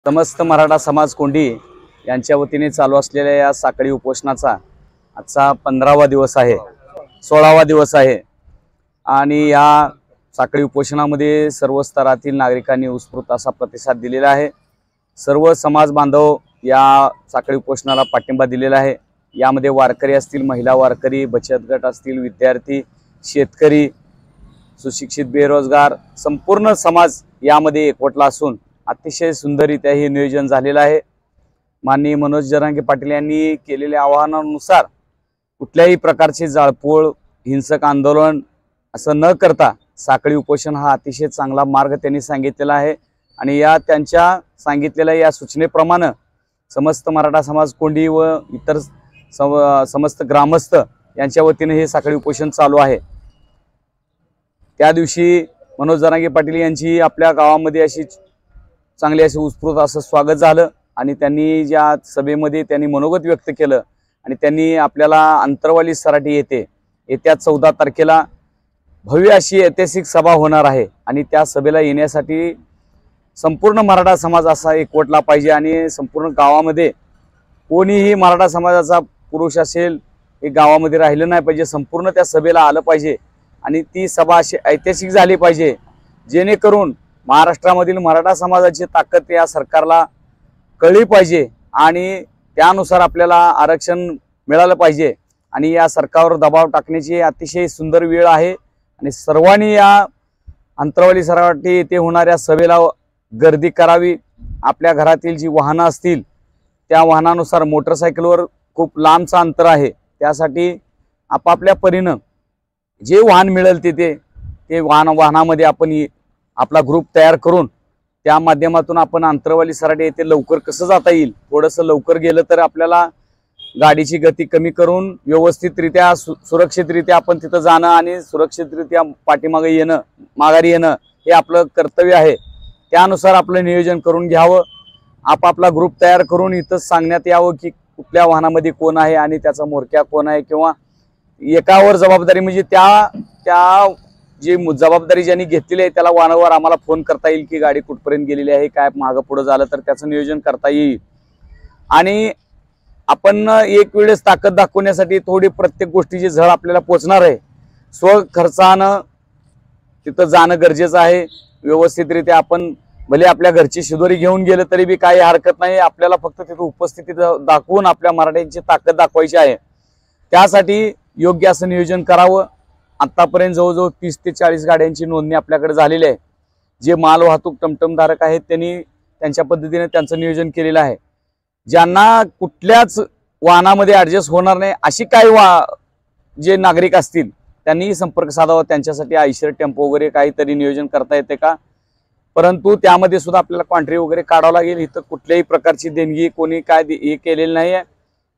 समस्त मराठा समाज कोंडी यांच्या वतीने चालू असलेल्या या साखळी उपोषणाचा आजचा 15वा दिवस आहे, 16वा दिवस आहे आणि या साखळी उपोषणामध्ये सर्व स्तरातील नागरिकांनी उत्स्फूर्त असा प्रतिसाद दिलेला आहे। सर्व समाज बांधव या साखळी उपोषणाला पाठिंबा दिलेला आहे। यामध्ये वारकरी असतील, महिला वारकरी, बचत गट असतील, विद्यार्थी, शेतकरी, सुशिक्षित, बेरोजगार संपूर्ण समाज यामध्ये एकवटला असून अतिशय सुंदररित्या हे नियोजन झालेलं आहे। माननीय मनोज जरांगे पाटील यांनी केलेल्या आवाहनानुसार कुठल्याही प्रकारचे जाळपोळ, हिंसक आंदोलन असं न करता साखळी उपोषण हा अतिशय चांगला मार्ग त्यांनी सांगितलेला आहे आणि या त्यांच्या सांगितलेल्या या सूचनेप्रमाणे समस्त मराठा समाज कोंडी व इतर समस्त ग्रामस्थ यांच्या वतीने हे साखळी उपोषण चालू आहे। त्या दिवशी मनोज जरांगे पाटील यांची आपल्या गावामध्ये अशी चांगली अशी उत्स्फूर्त असं स्वागत झालं आणि त्यांनी ज्या सभेमध्ये त्यांनी मनोगत व्यक्त केलं आणि त्यांनी आपल्याला अंतरवाली सराटी येत्या 14 तारखेला भव्य अशी ऐतिहासिक सभा होणार आहे आणि त्या सभेला येण्यासाठी संपूर्ण मराठा समाज असा एकवटला पाहिजे आणि संपूर्ण गावामध्ये कोणीही मराठा समाजाचा पुरुष असेल हे गावामध्ये राहिलं नाही पाहिजे, संपूर्ण त्या सभेला आलं पाहिजे आणि ती सभा अशी ऐतिहासिक झाली पाहिजे जेणेकरून महाराष्ट्रामधील मराठा समाजाची ताकद या सरकारला कळली पाहिजे आणि त्यानुसार आपल्याला आरक्षण मिळालं पाहिजे आणि या सरकारवर दबाव टाकण्याची अतिशय सुंदर वेळ आहे आणि सर्वांनी या अंतरवाली सराटी येथे होणाऱ्या सभेला गर्दी करावी। आपल्या घरातील जी वाहनं असतील त्या वाहनानुसार मोटरसायकलवर खूप लांबचं अंतर आहे, त्यासाठी आपापल्या परीनं जे वाहन मिळेल ते वाहनामध्ये आपण आपला ग्रुप तयार करून त्या माध्यमातून आपण अंतरवाली सराटी येथे लवकर कसं जाता येईल, थोडंसं लवकर गेलं तर आपल्याला गाडीची गती कमी करून व्यवस्थितरित्या सुरक्षितरित्या आपण तिथं जाणं आणि सुरक्षितरित्या पाठीमागे येणं, माघारी येणं हे आपलं कर्तव्य आहे। त्यानुसार आपलं नियोजन करून घ्यावं, आपापला ग्रुप तयार करून इथंच सांगण्यात यावं की कुठल्या वाहनामध्ये कोण आहे आणि त्याचा म्होरक्या कोण आहे किंवा एकावर जबाबदारी म्हणजे त्या जी जबाबदारी ज्यांनी घेतलेली आहे त्याला वारंवार आम्हाला फोन करता येईल की गाडी कुठपर्यंत गेलेली आहे, काय मागं पुढं झालं तर त्याचं नियोजन करता येईल आणि आपण एक वेळेस ताकद दाखवण्यासाठी थोडी प्रत्येक गोष्टीची झळ आपल्याला पोचणार आहे। स्वखर्चानं तिथं जाणं गरजेचं आहे। व्यवस्थितरित्या आपण भले आपल्या घरची शिदोरी घेऊन गेलं तरी बी काही हरकत नाही, आपल्याला फक्त तिथं उपस्थिती दाखवून आपल्या मराठ्यांची ताकद दाखवायची आहे। त्यासाठी योग्य असं नियोजन करावं। आतापर्यंत जवळजवळ 30 ते 40 गाड्यांची नोंदणी आपल्याकडे झालेली आहे। जे माल वाहतूक टमटमधारक आहेत त्यांनी त्यांच्या पद्धतीने त्यांचं नियोजन केलेलं आहे। ज्यांना कुठल्याच वाहनामध्ये ॲडजस्ट होणार नाही अशी काही जे नागरिक असतील त्यांनी संपर्क साधावा, त्यांच्यासाठी आयशर टेम्पो वगैरे काहीतरी नियोजन करता येते का, परंतु त्यामध्ये सुद्धा आपल्याला कॉन्ट्री वगैरे काढावं लागेल। इथं कुठल्याही प्रकारची देणगी कोणी काय हे केलेली नाही आहे,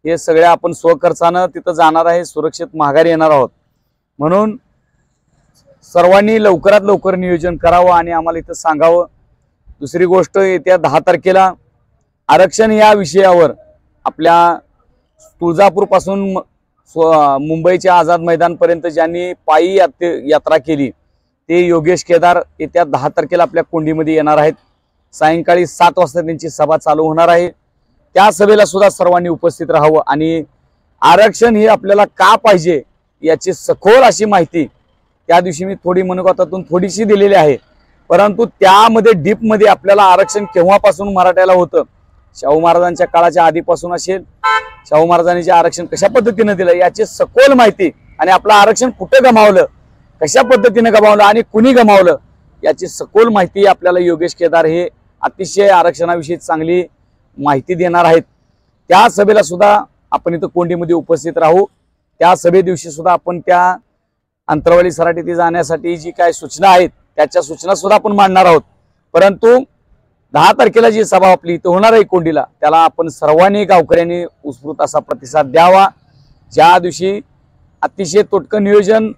हे सगळे आपण स्वखर्चानं तिथं जाणार आहे, सुरक्षित माघारी येणार आहोत। म्हणून सर्वांनी लवकरात लवकर नियोजन करावं आणि आम्हाला इथं सांगावं। दुसरी गोष्ट, येत्या 10 तारखेला आरक्षण या विषयावर आपल्या तुळजापूरपासून मुंबईच्या आझाद मैदानपर्यंत ज्यांनी पायी यात्रा केली ते योगेश केदार येत्या 10 तारखेला आपल्या कोंडीमध्ये येणार आहेत। सायंकाळी 7 वाजता त्यांची सभा चालू होणार आहे। त्या सभेला सुद्धा सर्वांनी उपस्थित राहावं आणि आरक्षण हे आपल्याला का पाहिजे याची सखोल अशी माहिती त्या दिवशी मी थोडी मनोगतातून थोडीशी दिलेली आहे, परंतु त्यामध्ये डीपमध्ये आपल्याला आरक्षण केव्हापासून मराठ्याला होतं, शाहू महाराजांच्या काळाच्या आधीपासून असेल, शाहू महाराजांनी जे आरक्षण कशा पद्धतीने दिलं याची सखोल माहिती आणि आपलं आरक्षण कुठे गमावलं, कशा पद्धतीने गमावलं आणि कुणी गमावलं याची सखोल माहिती आपल्याला योगेश केदार हे अतिशय आरक्षणाविषयी चांगली माहिती देणार आहेत। त्या सभेला सुद्धा आपण इथं कोंडीमध्ये उपस्थित राहू। त्या सभे दिवशी सुद्धा आपण त्या अंतरवाली सराटीत जाण्यासाठी जी काय सूचना आहेत त्याच्या सूचना सुद्धा आपण मांडणार आहोत। परंतु 10 तारखेला जी सभा आपली इथं होणार आहे कोंडीला, त्याला आपण सर्वांनी गावकऱ्यांनी उत्स्फूर्त असा प्रतिसाद द्यावा। ज्या दिवशी अतिशय तोटकं नियोजन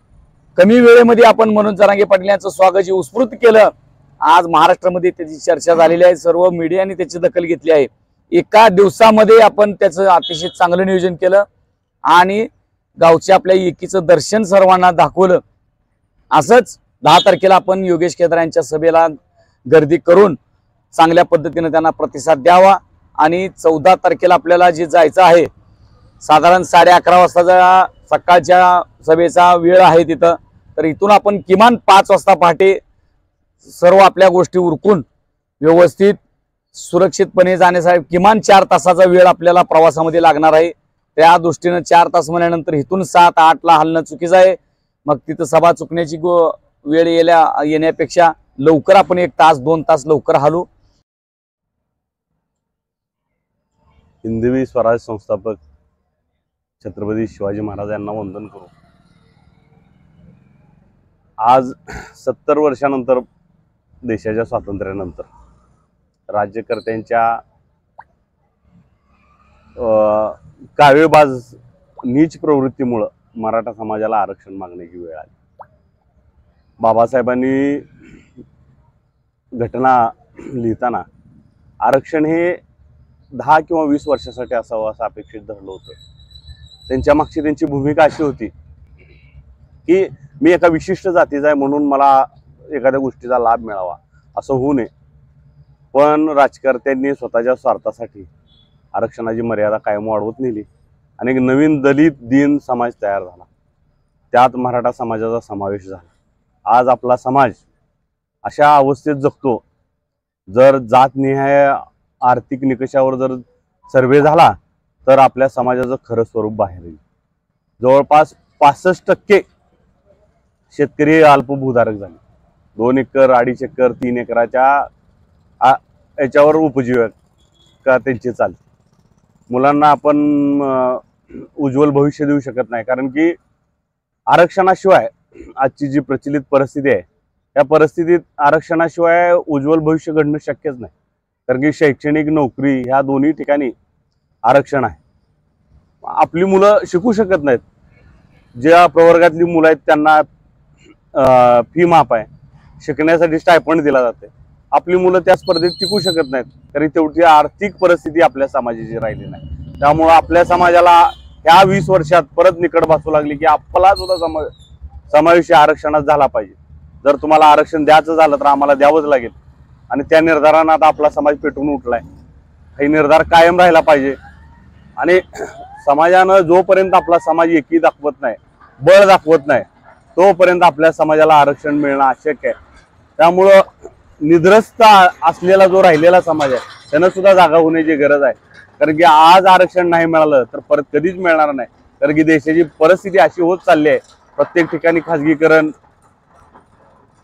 कमी वेळेमध्ये आपण मनोज जरांगे पाटील यांचं स्वागत जे उत्स्फूर्त केलं, आज महाराष्ट्रामध्ये त्याची चर्चा झालेली आहे, सर्व मीडियाने त्याची दखल घेतली आहे। एका दिवसामध्ये आपण त्याचं अतिशय चांगलं नियोजन केलं आणि गावच्या आपल्या एकीचं दर्शन सर्वांना दाखवलं। असंच 10 तारखेला आपण योगेश केदार यांच्या सभेला गर्दी करून चांगल्या पद्धतीने त्यांना प्रतिसाद द्यावा आणि 14 तारखेला आपल्याला जे जायचं आहे साधारण 11:30 वाजताचा सकाळच्या सभेचा वेळ आहे तिथं, तर इथून आपण किमान 5 वाजता पहाटे सर्व आपल्या गोष्टी उरकून व्यवस्थित सुरक्षितपणे जाण्यासाठी किमान 4 तासाचा वेळ आपल्याला प्रवासामध्ये लागणार आहे। त्या दृष्टीने 4 तास म्हणल्यानंतर इथून 7-8 ला हलणं चुकीचं आहे। मग तिथं सभा चुकण्याची वेळ येण्यापेक्षा लवकर आपण 1 तास 2 तास लवकर हलू। हिंदवी स्वराज संस्थापक छत्रपती शिवाजी महाराज यांना वंदन करू। आज 70 वर्षानंतर देशाच्या स्वातंत्र्यानंतर राज्यकर्त्यांच्या कावेबाज नीच प्रवृत्तीमुळे मराठा समाजाला आरक्षण मागण्याची वेळ आली। बाबासाहेबांनी घटना लिहिताना आरक्षण हे 10 किंवा 20 वर्षासाठी असावं असं अपेक्षित धरलं होतं। त्यांच्या मागची त्यांची भूमिका अशी होती की मी एका विशिष्ट जातीचा आहे म्हणून मला एखाद्या गोष्टीचा लाभ मिळावा असं होऊ नये, पण राजकर्त्यांनी स्वतःच्या स्वार्थासाठी आरक्षणाची मर्यादा कायम वाढवत नेली आणि एक नवीन दलित दीन समाज तयार झाला, त्यात मराठा समाजाचा समावेश झाला। आज आपला समाज अशा अवस्थेत जगतो, जर जातनिहाय आर्थिक निकषावर जर सर्वे झाला तर आपल्या समाजाचं खरं स्वरूप बाहेर येईल। जवळपास 65% शेतकरी अल्पभूधारक झाले। 2 एकर 2.5 एकर 3 एकराच्या याच्यावर उपजीविका त्यांची चालते। मुलांना आपण उज्ज्वल भविष्य देऊ शकत नाही, कारण की आरक्षणाशिवाय आजची जी प्रचलित परिस्थिती आहे त्या परिस्थितीत आरक्षणाशिवाय उज्ज्वल भविष्य घडणं शक्यच नाही, कारण की शैक्षणिक नोकरी ह्या दोन्ही ठिकाणी आरक्षण आहे। आपली मुलं शिकू शकत नाहीत, ज्या प्रवर्गातली मुलं आहेत त्यांना फी माफ आहे, शिकण्यासाठी स्टायपंड दिला जाते, आपली मुलं त्या स्पर्धेत टिकू शकत नाहीत, तरी तेवढी आर्थिक परिस्थिती आपल्या समाजाची राहिली नाही। त्यामुळे आपल्या समाजाला ह्या 20 वर्षात परत निकड भासू लागली की आपला सुद्धा समावेश आरक्षणात झाला पाहिजे। जर तुम्हाला आरक्षण द्यायचं झालं तर आम्हाला द्यावंच लागेल आणि त्या निर्धारानं आता आपला समाज पेटून उठलाय। हे निर्धार कायम राहिला पाहिजे आणि समाजानं जोपर्यंत आपला समाज एकी दाखवत नाही, बळ दाखवत नाही, तोपर्यंत आपल्या समाजाला आरक्षण मिळणं अशक्य आहे। त्यामुळं निद्रस्त असलेला जो राहिलेला समाज आहे त्यांना सुद्धा जागा होण्याची गरज आहे, कारण की आज आरक्षण नाही मिळालं तर परत कधीच मिळणार नाही, कारण की देशाची परिस्थिती अशी होत चालली आहे, प्रत्येक ठिकाणी खाजगीकरण,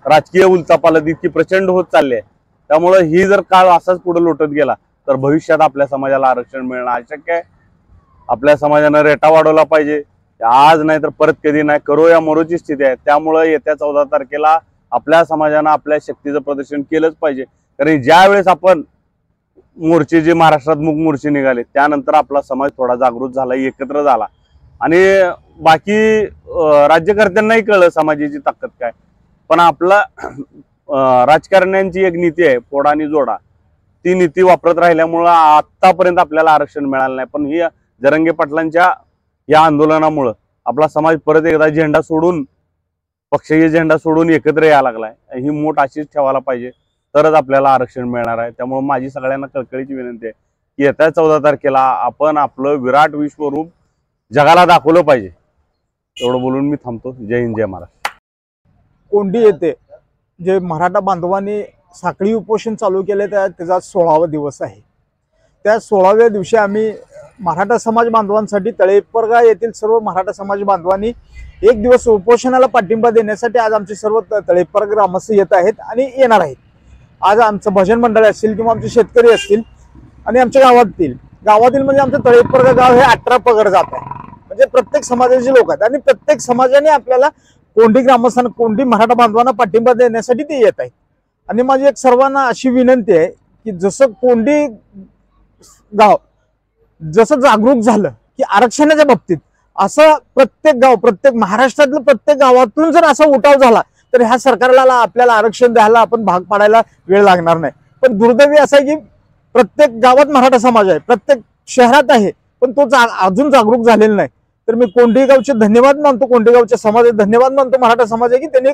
राजकीय उलथापालथ इतकी प्रचंड होत चालली आहे। त्यामुळे ही जर काळ असाच पुढे लोटत गेला तर भविष्यात आपल्या समाजाला आरक्षण मिळणं अशक्य आहे। आपल्या समाजानं रेटा वाढवला पाहिजे, आज नाही तर परत कधी नाही, करो या मरोची स्थिती आहे। त्यामुळे येत्या 14 तारखेला आपल्या समाजानं आपल्या शक्तीचं प्रदर्शन केलंच पाहिजे, कारण ज्या वेळेस आपण मोर्चे जे महाराष्ट्रात मूक मोर्चे निघाले त्यानंतर आपला समाज थोडा जागृत झाला, एकत्र झाला आणि बाकी राज्यकर्त्यांनाही कळलं समाजाची ताकद काय। पण आपला राजकारण्यांची एक नीती आहे फोडा आणि जोडा, ती नीती वापरत राहिल्यामुळं आतापर्यंत आपल्याला आरक्षण मिळालं नाही। पण ही जरांगे पाटलांच्या या आंदोलनामुळं आपला समाज परत एकदा झेंडा सोडून, पक्षीय झेंडा सोडून एकत्र यायला लागलाय। ही मोठ अशीच ठेवायला पाहिजे, तरच आपल्याला आरक्षण मिळणार आहे। त्यामुळे माझी सगळ्यांना कळकळीची विनंती आहे की येत्या 14 तारखेला आपण आपलं विराट विश्वरूप जगाला दाखवलं पाहिजे। एवढं बोलून मी थांबतो। जय हिंद, जय महाराष्ट्र। कोंडी येथे जे मराठा बांधवांनी साखळी उपोषण चालू केले त्याचा 16वा दिवस आहे। त्या 16व्या दिवशी आम्ही मराठा समाज बांधवांसाठी तळेपरगा येथील सर्व मराठा समाज बांधवांनी 1 दिवस उपोषणाला पाठिंबा देण्यासाठी आज आमचे सर्व तळेपरगा ग्रामस्थ येत आहेत आणि येणार आहेत। आज आमचं भजन मंडळ असतील किंवा आमचे शेतकरी असतील आणि आमच्या गावातील म्हणजे आमचं तळेपरगा गाव हे 18 पगड जात आहे, म्हणजे प्रत्येक समाजाचे लोक आहेत आणि प्रत्येक समाजाने आपल्याला कोंडी ग्रामस्थांना, कोंडी मराठा बांधवांना पाठिंबा देण्यासाठी ते येत आहेत। आणि माझी एक सर्वांना अशी विनंती आहे की जसं कोंडी गाव जसं जागरूक झालं की आरक्षणाच्या बाबतीत, असं प्रत्येक गाव, प्रत्येक महाराष्ट्रातलं प्रत्येक गावातून जर असा उठाव झाला तर ह्या सरकारला आपल्याला आरक्षण द्यायला आपण भाग पाडायला वेळ लागणार नाही। पण दुर्दैवी असं आहे की प्रत्येक गावात मराठा समाज आहे, प्रत्येक शहरात आहे, पण तो अजून जागरूक झालेला नाही। तर मी कोंडी गावचे धन्यवाद मानतो, कोंडी गावच्या समाजाचे धन्यवाद मानतो, मराठा समाज आहे की त्यांनी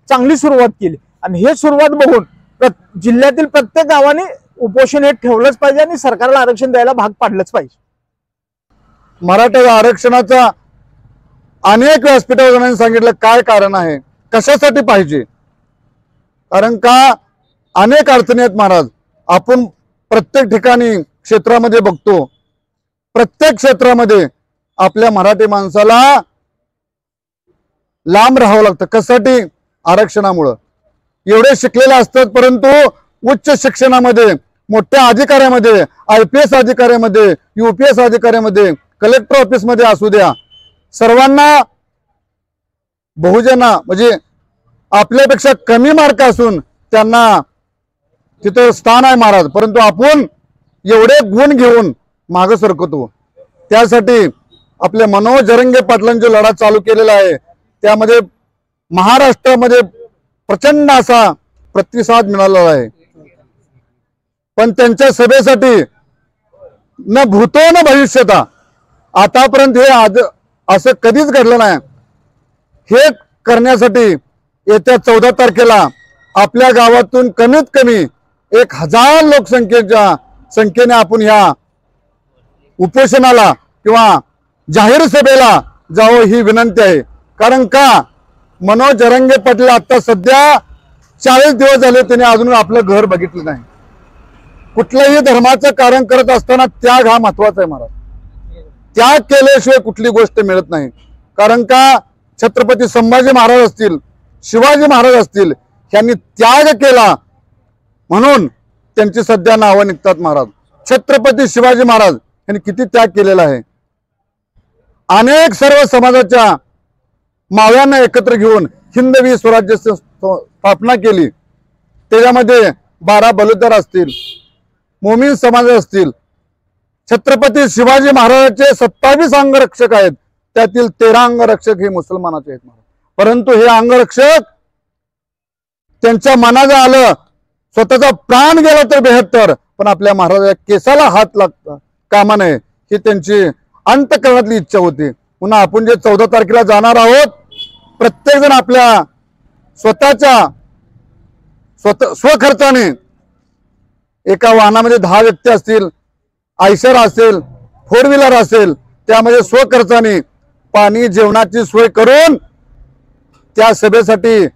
चांगली सुरुवात केली आणि हे सुरुवात बघून जिल्ह्यातील प्रत्येक गावाने उपोषण हे ठेवलंच पाहिजे आणि सरकारला आरक्षण द्यायला भाग पाडलंच पाहिजे. मराठा आरक्षणाचा अनेक व्यासपीठावर सांगितलं काय कारण आहे, कशासाठी पाहिजे. कारण का अनेक अडचणी आहेत महाराज. आपण प्रत्येक ठिकाणी क्षेत्रामध्ये बघतो, प्रत्येक क्षेत्रामध्ये आपल्या मराठी माणसाला लांब राहावं लागतं. कशासाठी? आरक्षणामुळं. एवढे शिकलेले असतात परंतु उच्च शिक्षणामध्ये, मोठ्या अधिकाऱ्यामध्ये, IPS अधिकाऱ्यामध्ये, UPS अधिकाऱ्यामध्ये, कलेक्टर ऑफिसमध्ये असू द्या, सर्वांना बहुजना म्हणजे आपल्यापेक्षा कमी मार्क असून त्यांना तिथं स्थान आहे महाराज. परंतु आपण एवढे गुण घेऊन मागे सरकतो. त्यासाठी आपल्या मनोज जरंगे पाटलांचा लढा चालू केलेला आहे. त्यामध्ये महाराष्ट्रामध्ये प्रचंड असा प्रतिसाद मिळाला आहे. पण त्यांच्या सभेसाठी न भूतो न भविष्यता आतापर्यंत हे असं कधीच घडलं नाही. हे करण्यासाठी येत्या 14 तारखेला आपल्या गावातून कमीत कमी 1000 लोकसंख्येच्या संख्येने आपण ह्या उपोषणाला किंवा जाहीर सभेला जावं ही विनंती आहे. कारण का मनोज जरंगे पाटील आता सध्या 40 दिवस झाले त्यांनी अजून आपलं घर बघितलं नाही. कुठल्याही धर्माचं कारण करत असताना त्याग हा महत्वाचा आहे महाराज. त्याग केल्याशिवाय कुठली गोष्ट मिळत नाही. कारण का छत्रपती संभाजी महाराज असतील, शिवाजी महाराज असतील, यांनी त्याग केला म्हणून त्यांची सध्या नावं निघतात महाराज. छत्रपती शिवाजी महाराज यांनी किती त्याग केलेला आहे. अनेक सर्व समाजाच्या माव्यांना एकत्र घेऊन हिंदवी स्वराज्य स्थापना केली. त्याच्यामध्ये 12 बलुतेदार असतील, मोमीन समाज असतील. छत्रपती शिवाजी महाराजांचे 27 अंगरक्षक आहेत, त्यातील 13 अंगरक्षक हे मुसलमानाचे आहेत. परंतु हे अंगरक्षक त्यांच्या मनाला आलं, स्वतःचा प्राण गेला तर 72, पण आपल्या महाराजाच्या केसाला हात लागता कामा नये ही त्यांची अंतःकरणातली इच्छा होती. पुन्हा आपण जे 14 तारखेला जाणार आहोत, प्रत्येक जण आपल्या स्वखर्चाने एका वाहनामध्ये 10 व्यक्ती असतील, आयशर असेल, 4 व्हीलर असेल, त्यामध्ये स्वखर्चाने पाणी जेवणाची सोय करून त्या सभेसाठी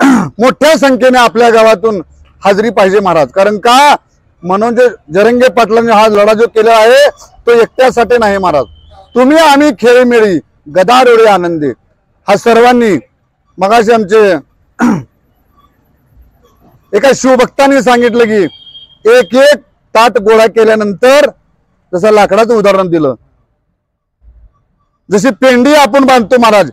मोठ्या संख्येने आपल्या गावातून हाजरी पाहिजे महाराज. कारण का मनोज जरंगे पाटलांनी हा लढा जो केला आहे तो एकट्यासाठी नाही महाराज. तुम्ही आम्ही खेळीमेळी गदारोळी आनंदी हा सर्वांनी. मगाशी आमचे एका शिवभक्तांनी सांगितलं की एक एक ताट गोळा केल्यानंतर जसं लाकडाचं उदाहरण दिलं, जशी पेंडी आपण बांधतो महाराज,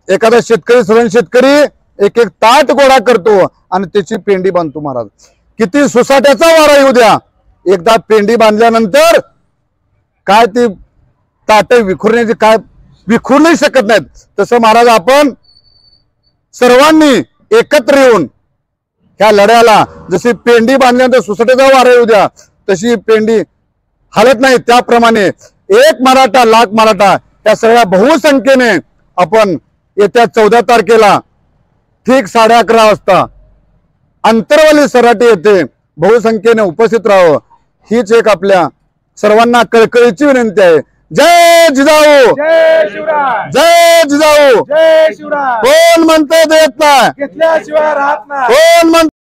एखादा शेतकरी सरण शेतकरी एक एक ताट गोळा करतो आणि त्याची पेंडी बांधतो महाराज. किती सुसाट्याचा वारा येऊ द्या, एकदा पेंडी बांधल्यानंतर काय ती ताट विखुरण्याची काय विखुरू नाही शकत नाहीत. तसं महाराज आपण सर्वांनी एकत्र येऊन ह्या लढ्याला जशी पेंडी बांधल्यानंतर सुसाट्याचा वारा येऊ द्या तशी पेंडी हालत नाही, त्याप्रमाणे एक मराठा लाख मराठा या सगळ्या बहुसंख्येने आपण येत्या 14 तारखेला ठीक 11:30 वाजता अंतरवाली सराटी येथे बहुसंख्येने उपस्थित राहावं हीच एक आपल्या सर्वांना कळकळीची विनंती आहे. जय जिजाऊ, जय शिवराय, जय जिजाऊ. जय शिवराय. कोण म्हणतो देत नाही, घेतल्याशिवाय राहत नाही. कोण म्हणतो